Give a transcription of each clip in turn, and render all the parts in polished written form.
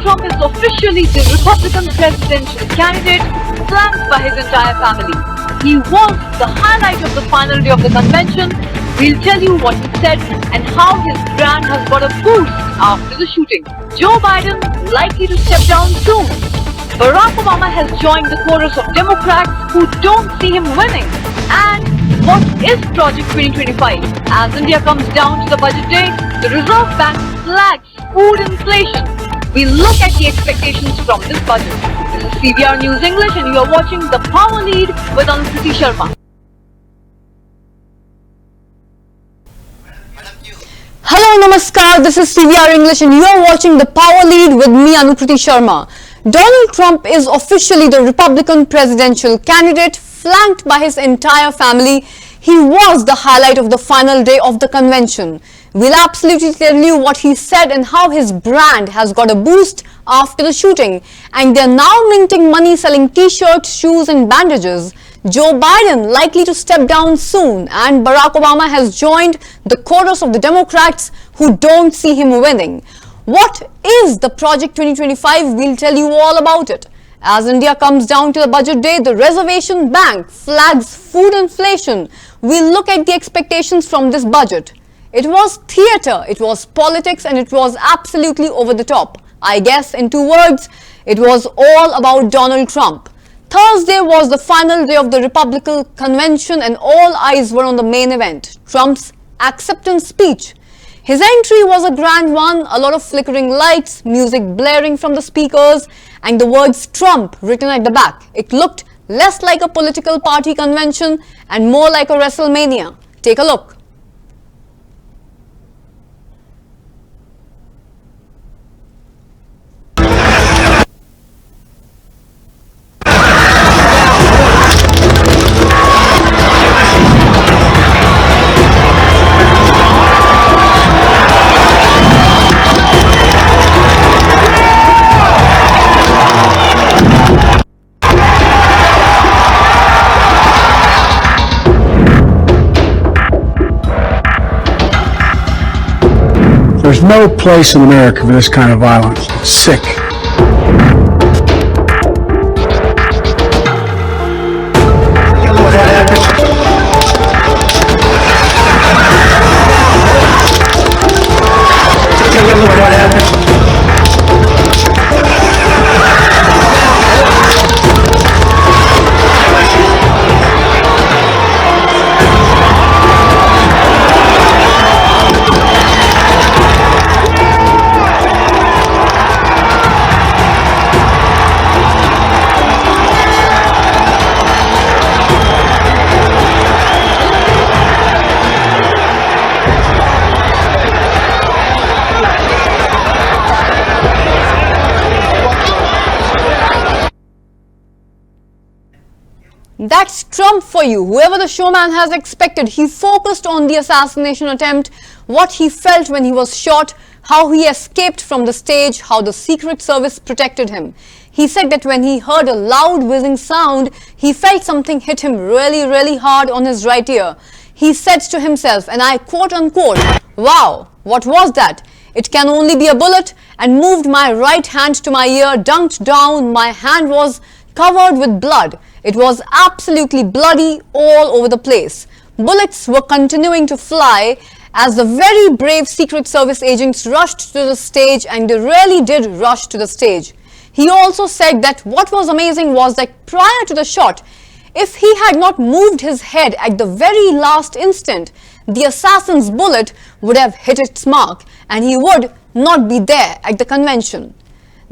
Trump is officially the Republican presidential candidate, flanked by his entire family. He was the highlight of the final day of the convention. We'll tell you what he said and how his brand has got a boost after the shooting. Joe Biden likely to step down soon. Barack Obama has joined the chorus of Democrats who don't see him winning. And what is Project 2025? As India comes down to the budget day, the Reserve Bank flags food inflation. We look at the expectations from this budget. This is CVR News English and you are watching The Power Lead with Anukriti Sharma. Hello, namaskar. This is CVR English and you are watching The Power Lead with me, Anukriti Sharma. Donald Trump is officially the Republican presidential candidate, flanked by his entire family. He was the highlight of the final day of the convention. We'll absolutely tell you what he said and how his brand has got a boost after the shooting. And they're now minting money selling t-shirts, shoes and bandages. Joe Biden likely to step down soon, and Barack Obama has joined the chorus of the Democrats who don't see him winning. What is the Project 2025? We'll tell you all about it. As India comes down to the budget day, the Reservation Bank flags food inflation. We'll look at the expectations from this budget. It was theatre, it was politics, and it was absolutely over the top. I guess in 2 words, it was all about Donald Trump. Thursday was the final day of the Republican convention and all eyes were on the main event, Trump's acceptance speech. His entry was a grand one, a lot of flickering lights, music blaring from the speakers, and the words Trump written at the back. It looked less like a political party convention and more like a WrestleMania. Take a look. There's no place in America for this kind of violence. It's sick. That's Trump for you. Whoever the showman has expected, he focused on the assassination attempt, what he felt when he was shot, how he escaped from the stage, how the Secret Service protected him. He said that when he heard a loud whizzing sound, he felt something hit him really hard on his right ear. He said to himself, and I quote unquote, "Wow, what was that? It can only be a bullet," and moved my right hand to my ear, dunked down. My hand was covered with blood. It was absolutely bloody all over the place. Bullets were continuing to fly as the very brave Secret Service agents rushed to the stage, and they really did rush to the stage. He also said that what was amazing was that prior to the shot, if he had not moved his head at the very last instant, the assassin's bullet would have hit its mark and he would not be there at the convention.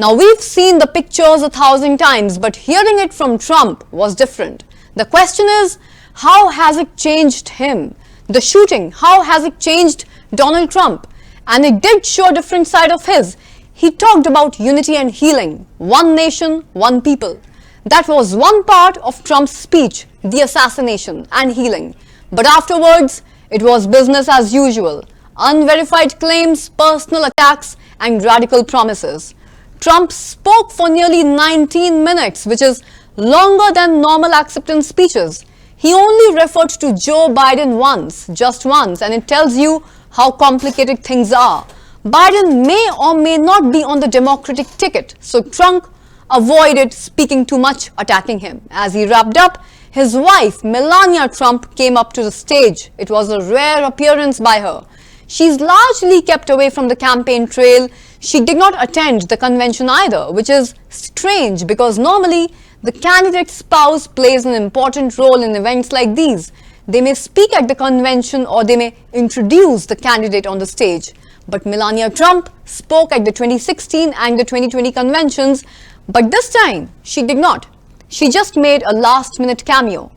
Now, we've seen the pictures 1,000 times, but hearing it from Trump was different. The question is, how has it changed him? The shooting, how has it changed Donald Trump? And it did show a different side of his. He talked about unity and healing, one nation, one people. That was one part of Trump's speech, the assassination and healing. But afterwards, it was business as usual. Unverified claims, personal attacks, and radical promises. Trump spoke for nearly 19 minutes, which is longer than normal acceptance speeches. He only referred to Joe Biden once, just once, and it tells you how complicated things are. Biden may or may not be on the Democratic ticket, so Trump avoided speaking too much, attacking him. As he wrapped up, his wife, Melania Trump, came up to the stage. It was a rare appearance by her. She's largely kept away from the campaign trail. She did not attend the convention either, which is strange because normally the candidate's spouse plays an important role in events like these. They may speak at the convention or they may introduce the candidate on the stage. But Melania Trump spoke at the 2016 and the 2020 conventions, but this time she did not. She just made a last-minute cameo.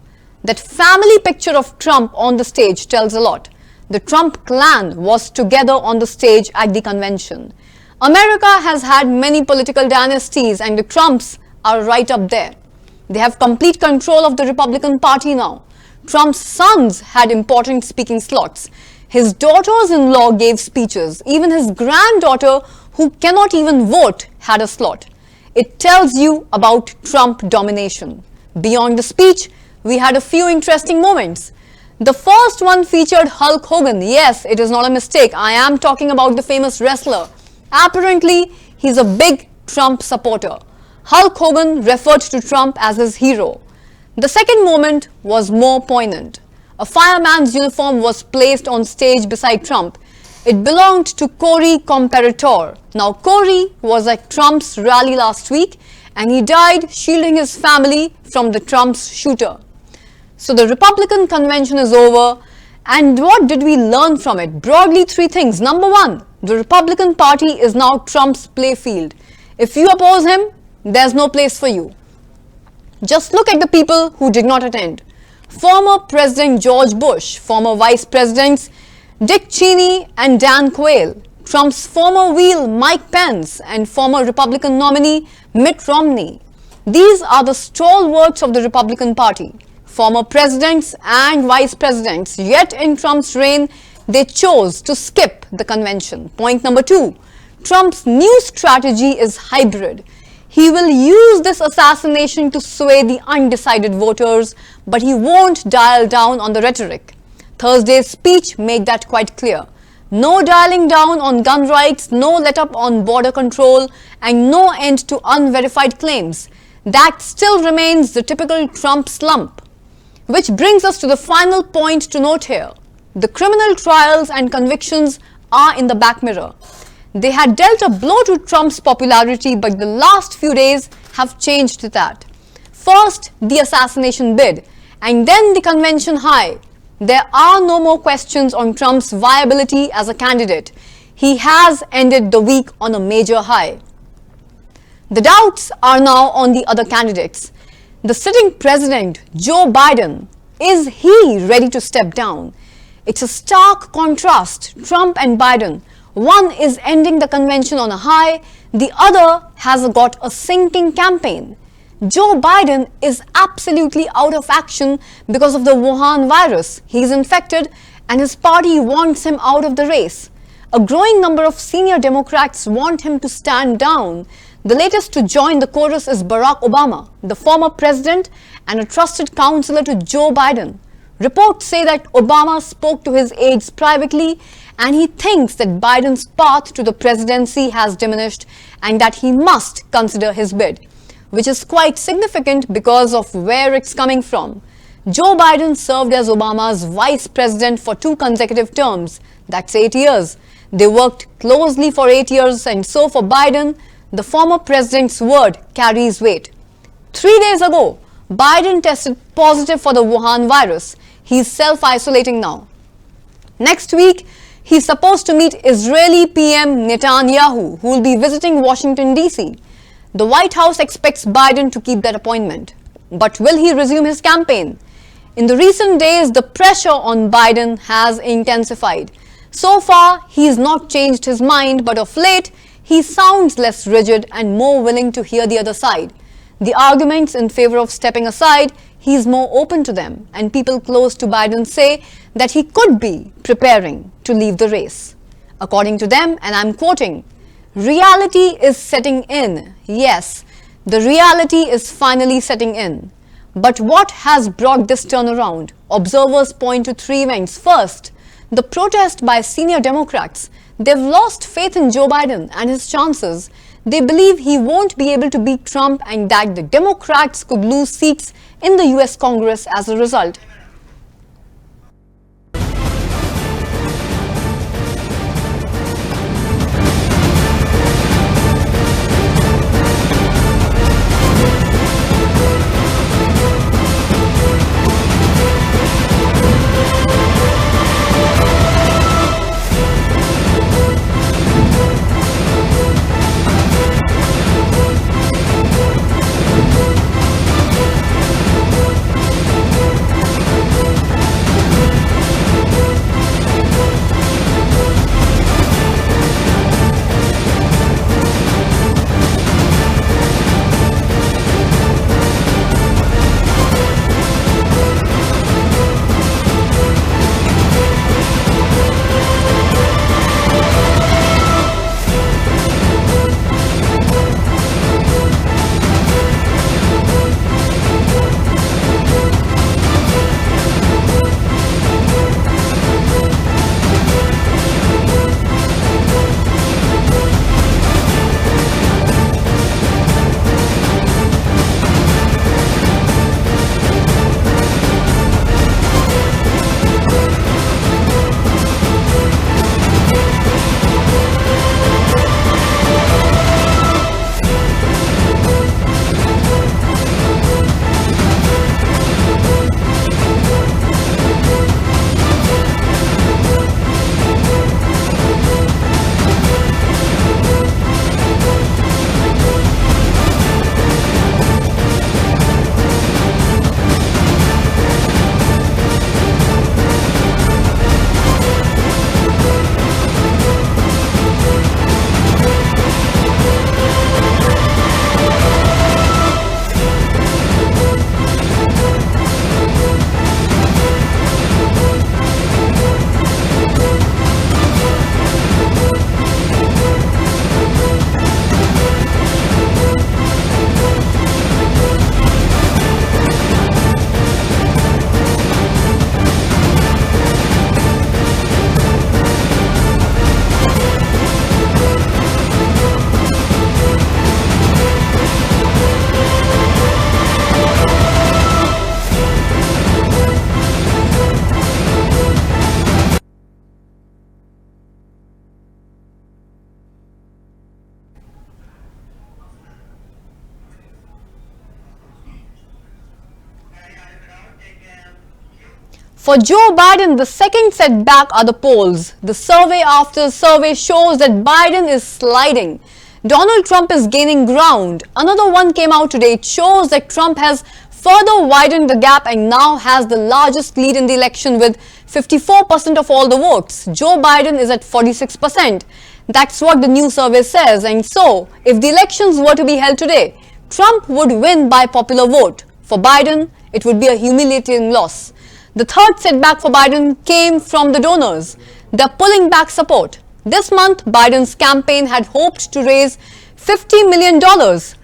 That family picture of Trump on the stage tells a lot. The Trump clan was together on the stage at the convention. America has had many political dynasties and the Trumps are right up there. They have complete control of the Republican Party now. Trump's sons had important speaking slots. His daughters-in-law gave speeches. Even his granddaughter, who cannot even vote, had a slot. It tells you about Trump domination. Beyond the speech, we had a few interesting moments. The first one featured Hulk Hogan. Yes, it is not a mistake. I am talking about the famous wrestler. Apparently, he's a big Trump supporter. Hulk Hogan referred to Trump as his hero. The second moment was more poignant. A fireman's uniform was placed on stage beside Trump. It belonged to Corey Comparator. Now, Corey was at Trump's rally last week and he died shielding his family from the Trump's shooter. So the Republican convention is over, and what did we learn from it? Broadly, three things. Number one, the Republican Party is now Trump's playfield. If you oppose him, there's no place for you. Just look at the people who did not attend. Former President George Bush, former Vice Presidents Dick Cheney and Dan Quayle, Trump's former wheel Mike Pence and former Republican nominee Mitt Romney. These are the stalwarts of the Republican Party. Former presidents and vice presidents, yet in Trump's reign, they chose to skip the convention. Point number two, Trump's new strategy is hybrid. He will use this assassination to sway the undecided voters, but he won't dial down on the rhetoric. Thursday's speech made that quite clear. No dialing down on gun rights, no let-up on border control, and no end to unverified claims. That still remains the typical Trump slump. Which brings us to the final point to note here. The criminal trials and convictions are in the back mirror. They had dealt a blow to Trump's popularity, but the last few days have changed that. First, the assassination bid, and then the convention high. There are no more questions on Trump's viability as a candidate. He has ended the week on a major high. The doubts are now on the other candidates. The sitting president, Joe Biden, is he ready to step down? It's a stark contrast, Trump and Biden. One is ending the convention on a high, the other has got a sinking campaign. Joe Biden is absolutely out of action because of the Wuhan virus. He's infected and his party wants him out of the race. A growing number of senior Democrats want him to stand down. The latest to join the chorus is Barack Obama, the former president and a trusted counselor to Joe Biden. Reports say that Obama spoke to his aides privately and he thinks that Biden's path to the presidency has diminished and that he must consider his bid, which is quite significant because of where it's coming from. Joe Biden served as Obama's vice president for 2 consecutive terms. That's 8 years. They worked closely for 8 years, and so for Biden, the former president's word carries weight. 3 days ago, Biden tested positive for the Wuhan virus. He's self-isolating now. Next week, he's supposed to meet Israeli PM Netanyahu, who will be visiting Washington, D.C. The White House expects Biden to keep that appointment. But will he resume his campaign? In the recent days, the pressure on Biden has intensified. So far, he's not changed his mind, but of late, he sounds less rigid and more willing to hear the other side. The arguments in favor of stepping aside, he's more open to them, and people close to Biden say that he could be preparing to leave the race. According to them, and I'm quoting, "Reality is setting in." Yes, the reality is finally setting in. But what has brought this turnaround? Observers point to 3 events. First, the protest by senior Democrats. They've lost faith in Joe Biden and his chances. They believe he won't be able to beat Trump and that the Democrats could lose seats in the US Congress as a result. For Joe Biden, the second setback are the polls. The survey after survey shows that Biden is sliding. Donald Trump is gaining ground. Another one came out today. It shows that Trump has further widened the gap and now has the largest lead in the election with 54% of all the votes. Joe Biden is at 46%. That's what the new survey says. And so, if the elections were to be held today, Trump would win by popular vote. For Biden, it would be a humiliating loss. The third setback for Biden came from the donors. They're pulling back support. This month, Biden's campaign had hoped to raise $50 million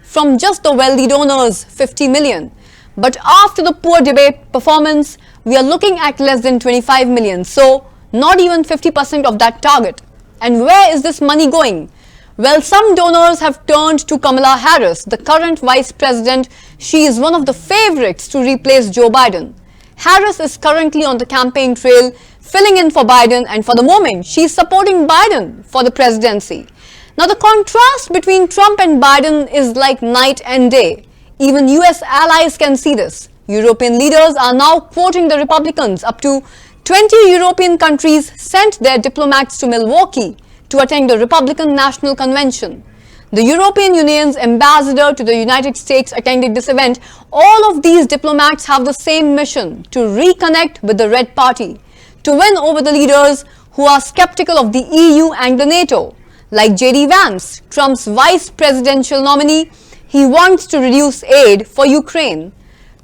from just the wealthy donors, $50 million. But after the poor debate performance, we are looking at less than $25 million. So, not even 50% of that target. And where is this money going? Well, some donors have turned to Kamala Harris, the current vice president. She is one of the favorites to replace Joe Biden. Harris is currently on the campaign trail, filling in for Biden, and for the moment, she is supporting Biden for the presidency. Now, the contrast between Trump and Biden is like night and day. Even US allies can see this. European leaders are now quoting the Republicans. Up to 20 European countries sent their diplomats to Milwaukee to attend the Republican National Convention. The European Union's ambassador to the United States attended this event. All of these diplomats have the same mission: to reconnect with the Red Party, to win over the leaders who are skeptical of the EU and the NATO. Like J.D. Vance, Trump's vice presidential nominee, he wants to reduce aid for Ukraine.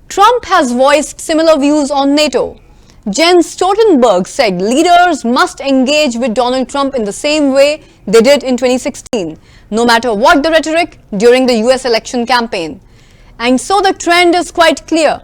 Trump has voiced similar views on NATO. Jens Stoltenberg said leaders must engage with Donald Trump in the same way they did in 2016, no matter what the rhetoric during the US election campaign. And so the trend is quite clear.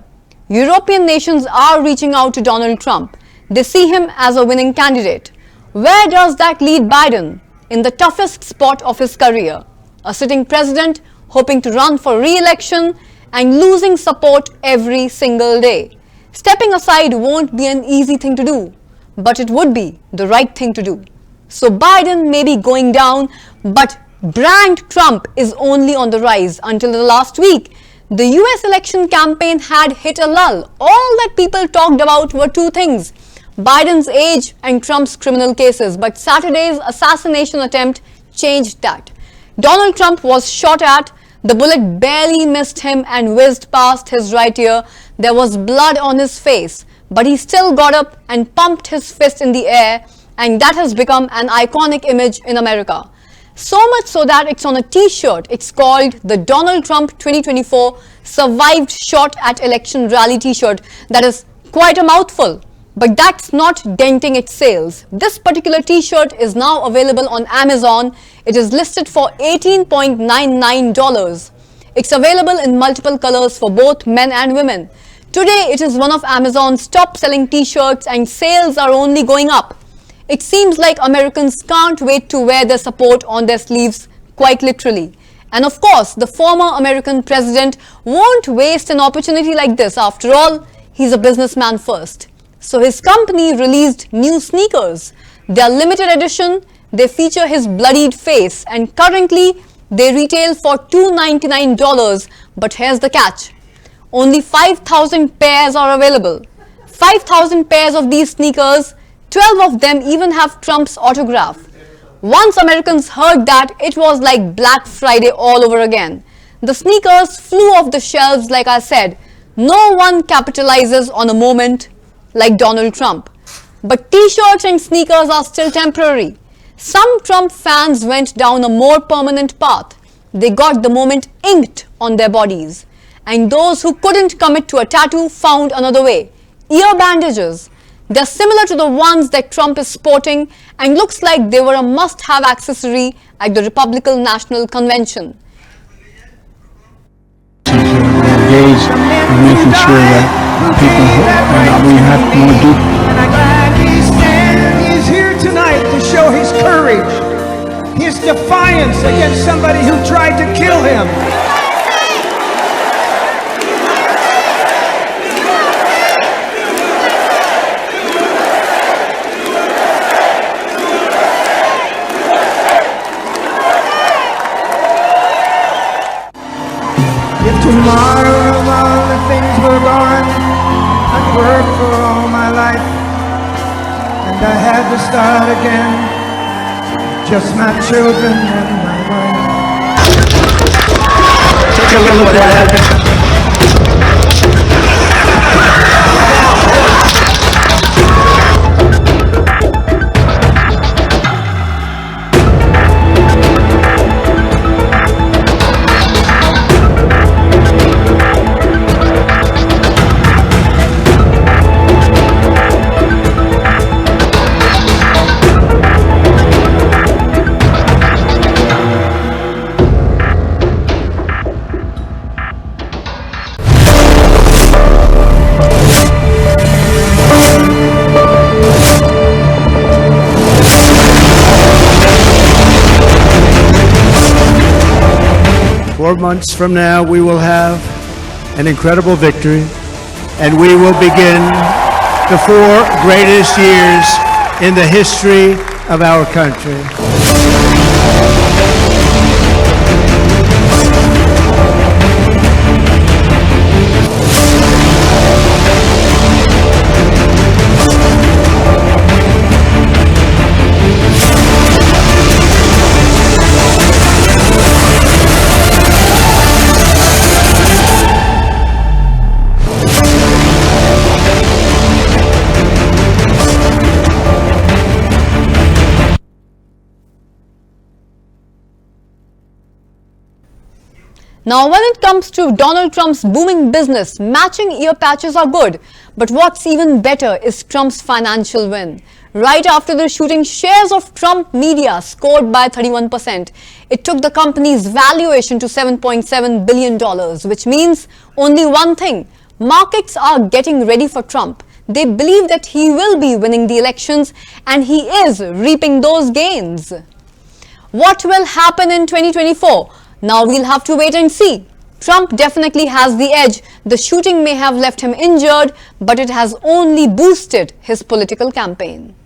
European nations are reaching out to Donald Trump. They see him as a winning candidate. Where does that lead Biden? In the toughest spot of his career. A sitting president hoping to run for re-election and losing support every single day. Stepping aside won't be an easy thing to do, but it would be the right thing to do. So Biden may be going down, but brand Trump is only on the rise. Until the last week, the US election campaign had hit a lull. All that people talked about were two things: Biden's age and Trump's criminal cases. But Saturday's assassination attempt changed that. Donald Trump was shot at. The bullet barely missed him and whizzed past his right ear. There was blood on his face, but he still got up and pumped his fist in the air, and that has become an iconic image in America. So much so that it's on a t-shirt. It's called the Donald Trump 2024 Survived Shot at Election Rally t-shirt. That is quite a mouthful, but that's not denting its sales. This particular t-shirt is now available on Amazon. It is listed for $18.99. It's available in multiple colors for both men and women. Today, it is one of Amazon's top-selling t-shirts and sales are only going up. It seems like Americans can't wait to wear their support on their sleeves, quite literally. And of course, the former American president won't waste an opportunity like this. After all, he's a businessman first. So his company released new sneakers. They are limited edition. They feature his bloodied face, and currently they retail for $299. But here's the catch. Only 5,000 pairs are available. 5,000 pairs of these sneakers. 12 of them even have Trump's autograph. Once Americans heard that, it was like Black Friday all over again. The sneakers flew off the shelves, like I said. No one capitalizes on a moment like Donald Trump. But t-shirts and sneakers are still temporary. Some Trump fans went down a more permanent path. They got the moment inked on their bodies. And those who couldn't commit to a tattoo found another way. Ear bandages. They're similar to the ones that Trump is sporting and looks like they were a must-have accessory at the Republican National Convention. Engaged in making sure that people we have more deep. And I'm glad he's here tonight to show his courage, his defiance against somebody who tried to kill him. If tomorrow all the things were gone, I'd work for all my life, and I had to start again, just my children and my wife. Take a look at that. Months from now, we will have an incredible victory, and we will begin the 4 greatest years in the history of our country. Now, when it comes to Donald Trump's booming business, matching ear patches are good. But what's even better is Trump's financial win. Right after the shooting, shares of Trump media scored by 31%. It took the company's valuation to $7.7 billion, which means only one thing. Markets are getting ready for Trump. They believe that he will be winning the elections and he is reaping those gains. What will happen in 2024? Now we'll have to wait and see. Trump definitely has the edge. The shooting may have left him injured, but it has only boosted his political campaign.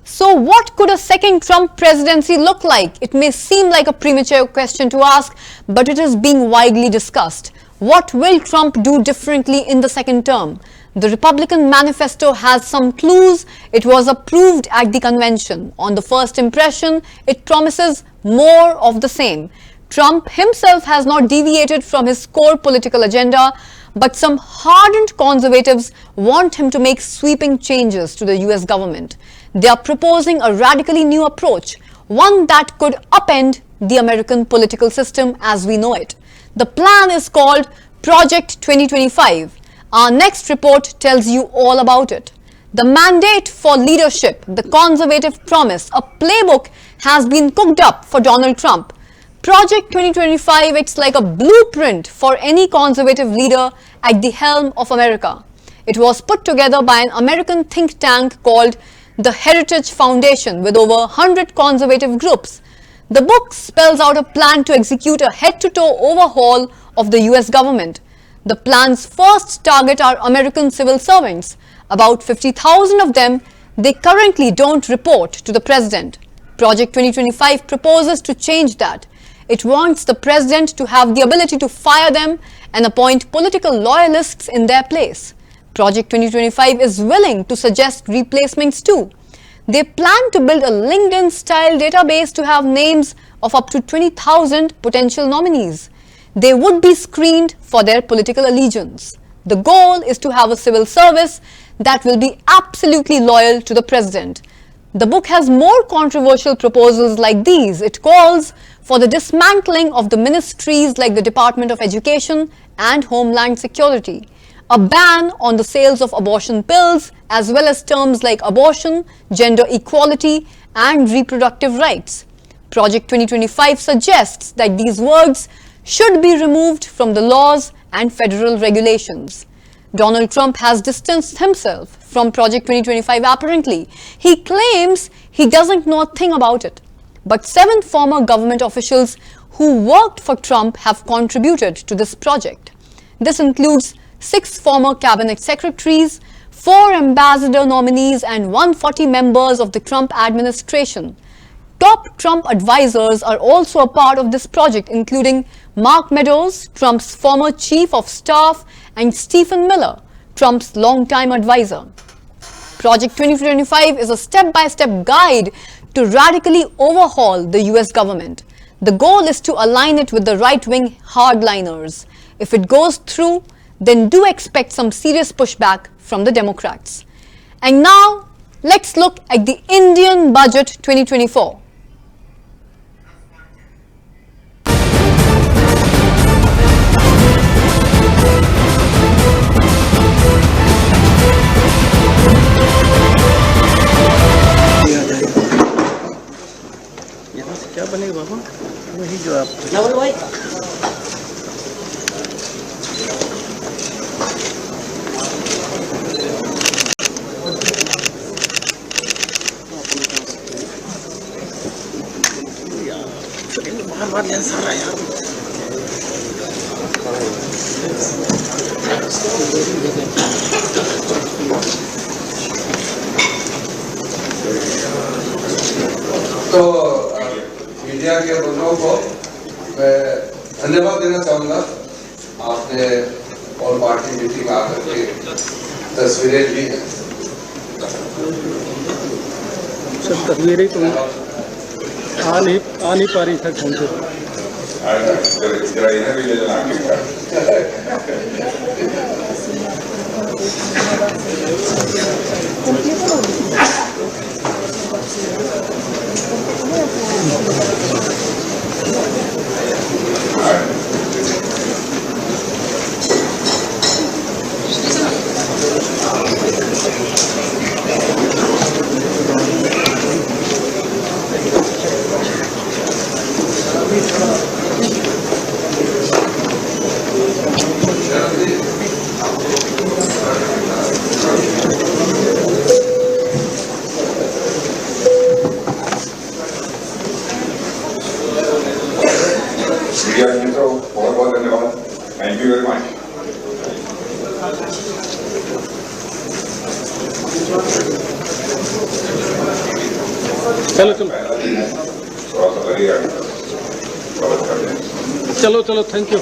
So what could a second Trump presidency look like? It may seem like a premature question to ask, but it is being widely discussed. What will Trump do differently in the second term? The Republican manifesto has some clues. It was approved at the convention. On the first impression, it promises more of the same. Trump himself has not deviated from his core political agenda, but some hardened conservatives want him to make sweeping changes to the US government. They are proposing a radically new approach, one that could upend the American political system as we know it. The plan is called Project 2025. Our next report tells you all about it. The mandate for leadership, the conservative promise, a playbook has been cooked up for Donald Trump. Project 2025, it's like a blueprint for any conservative leader at the helm of America. It was put together by an American think tank called the Heritage Foundation with over 100 conservative groups. The book spells out a plan to execute a head-to-toe overhaul of the US government. The plan's first target are American civil servants. About 50,000 of them, they currently don't report to the president. Project 2025 proposes to change that. It wants the president to have the ability to fire them and appoint political loyalists in their place. Project 2025 is willing to suggest replacements too. They plan to build a LinkedIn-style database to have names of up to 20,000 potential nominees. They would be screened for their political allegiance. The goal is to have a civil service that will be absolutely loyal to the president. The book has more controversial proposals like these. It calls for the dismantling of the ministries like the Department of Education and Homeland Security, a ban on the sales of abortion pills, as well as terms like abortion, gender equality, and reproductive rights. Project 2025 suggests that these words should be removed from the laws and federal regulations. Donald Trump has distanced himself from Project 2025 apparently. He claims he doesn't know a thing about it. But 7 former government officials who worked for Trump have contributed to this project. This includes 6 former cabinet secretaries, 4 ambassador nominees, and 140 members of the Trump administration. Top Trump advisors are also a part of this project, including Mark Meadows, Trump's former chief of staff, and Stephen Miller, Trump's longtime advisor. Project 2025 is a step-by-step guide to radically overhaul the US government. The goal is to align it with the right-wing hardliners. If it goes through, then do expect some serious pushback from the Democrats. And now, let's look at the Indian Budget 2024. क्या बनेगा बाबा वही जो आप नवल भाई हमारे सारा यार तो मीडिया के बंधुओं को मैं धन्यवाद देना चाहूँगा। आपने और पार्टी मीटिंग आकर के तस्वीरें ली हैं। सब तस्वीरें तो आ नहीं पा रही था फोन से। बहुत बहुत धन्यवाद। Thank you very much. चलो चलो थोड़ा सा लगेगा स्वागत कर दें। चलो चलो थैंक यू।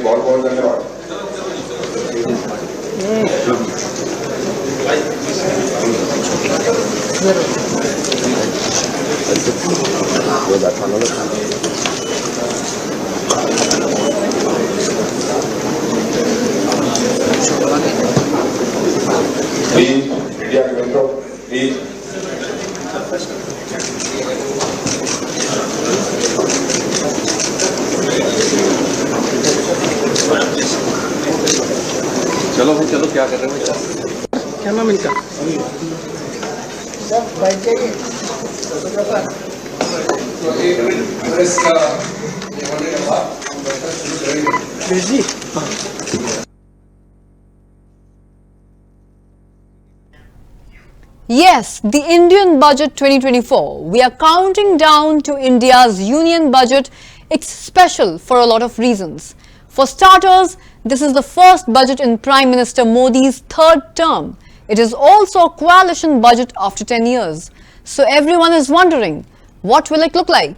बहुत बहुत धन्यवाद। प्लीज मीडिया के मित्रों प्लीज चलो भाई चलो, क्या कर रहे हो? क्या नाम इनका? तो एक मिनट प्रेस का ये होने के बाद शुरू करेंगे। जी Yes, the Indian budget 2024. We are counting down to India's union budget. It's special for a lot of reasons. For starters, this is the first budget in Prime Minister Modi's third term. It is also a coalition budget after 10 years. So everyone is wondering, what will it look like?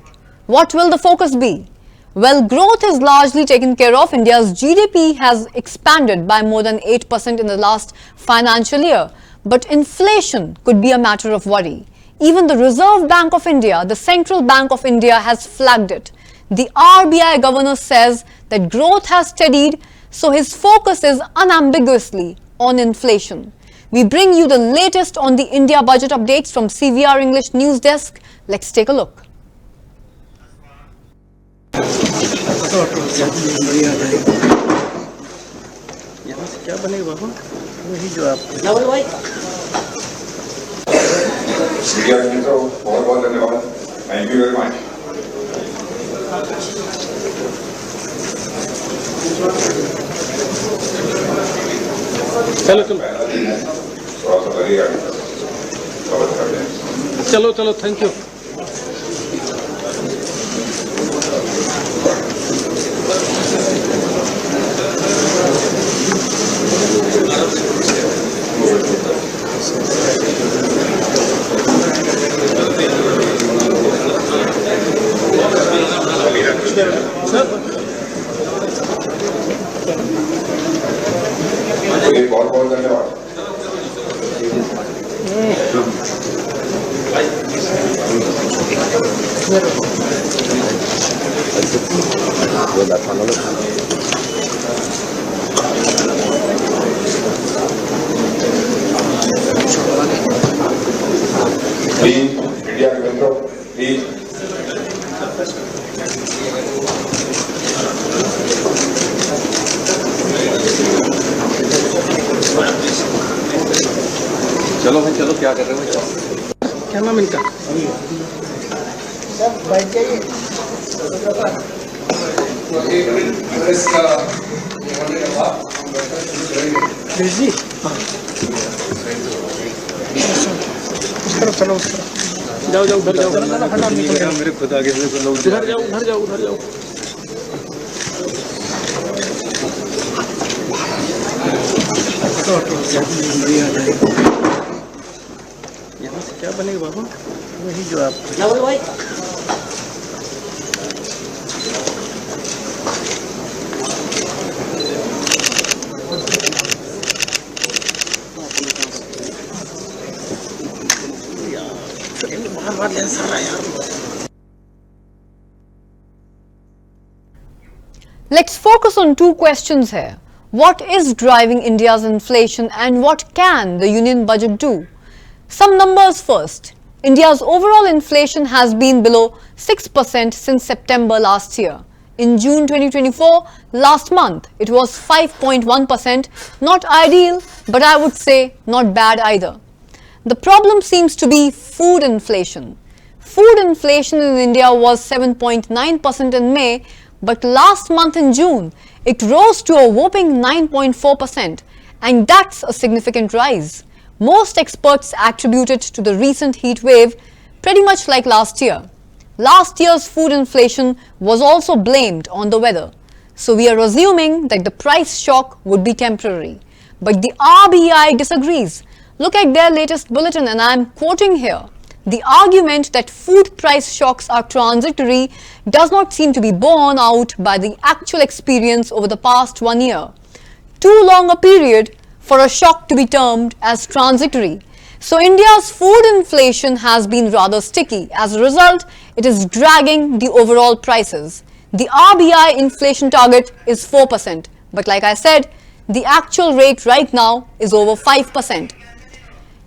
What will the focus be? Well, growth is largely taken care of. India's GDP has expanded by more than 8% in the last financial year. But inflation could be a matter of worry. Even the Reserve Bank of India, the Central Bank of India, has flagged it. The RBI governor says that growth has steadied, so his focus is unambiguously on inflation. We bring you the latest on the India budget updates from CVR English News Desk. Let's take a look. यहाँ से क्या बनेगा बाबू? वही जो आप media के मित्रों बहुत बहुत धन्यवाद। Thank you very much. चलो चलो थोड़ा सा लगेगा स्वागत कर दें। चलो चलो थैंक यू। बहुत बहुत धन्यवाद। प्लीज मीडिया के मित्रों प्लीज चलो भाई चलो, क्या कर रहे हो भाई? क्या नाम इनका? जी उस तरफ चलो, उस तरफ जाओ जाओ, उधर जाओ, मेरे खुद आगे से लोग उधर जाओ, उधर जाओ, उधर जाओ। यहाँ से क्या बनेगा बाबा? वही जो आप बार लेंस आ रहा है यार। Let's focus on two questions here. What is driving India's inflation and what can the union budget do? Some numbers first. India's overall inflation has been below 6% since September last year. In June 2024, last month, it was 5.1%. Not ideal, but I would say not bad either. The problem seems to be food inflation. Food inflation in India was 7.9% in May, but last month in June, it rose to a whopping 9.4%, and that's a significant rise. Most experts attribute it to the recent heat wave, pretty much like last year. Last year's food inflation was also blamed on the weather. So we are assuming that the price shock would be temporary. But the RBI disagrees. Look at their latest bulletin, and I am quoting here. The argument that food price shocks are transitory does not seem to be borne out by the actual experience over the past 1 year. Too long a period for a shock to be termed as transitory. So India's food inflation has been rather sticky. As a result, it is dragging the overall prices. The RBI inflation target is 4%. But like I said, the actual rate right now is over 5%.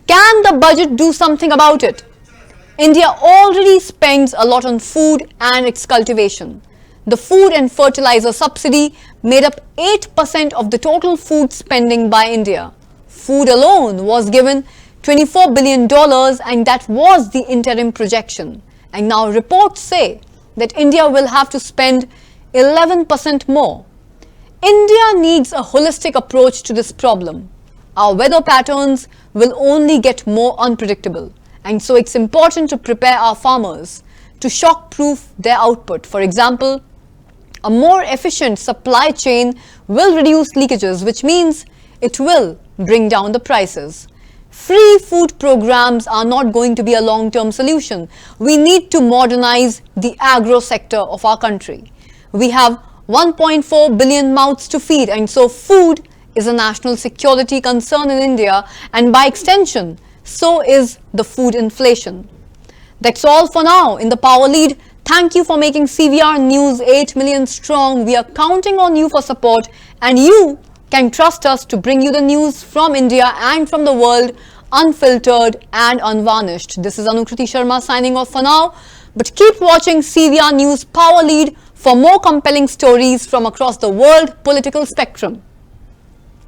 Can the budget do something about it? India already spends a lot on food and its cultivation. The food and fertilizer subsidy made up 8% of the total food spending by India. Food alone was given $24 billion, and that was the interim projection. And now reports say that India will have to spend 11% more. India needs a holistic approach to this problem. Our weather patterns will only get more unpredictable. And so it's important to prepare our farmers to shock-proof their output. For example, a more efficient supply chain will reduce leakages, which means it will bring down the prices. Free food programs are not going to be a long-term solution. We need to modernize the agro sector of our country. We have 1.4 billion mouths to feed, and so food is a national security concern in India, and by extension, so is the food inflation. That's all for now in the Power Lead. Thank you for making CVR News 8 million strong. We are counting on you for support, and you can trust us to bring you the news from India and from the world, unfiltered and unvarnished. This is Anukriti Sharma signing off for now, but keep watching CVR News Power Lead for more compelling stories from across the world political spectrum.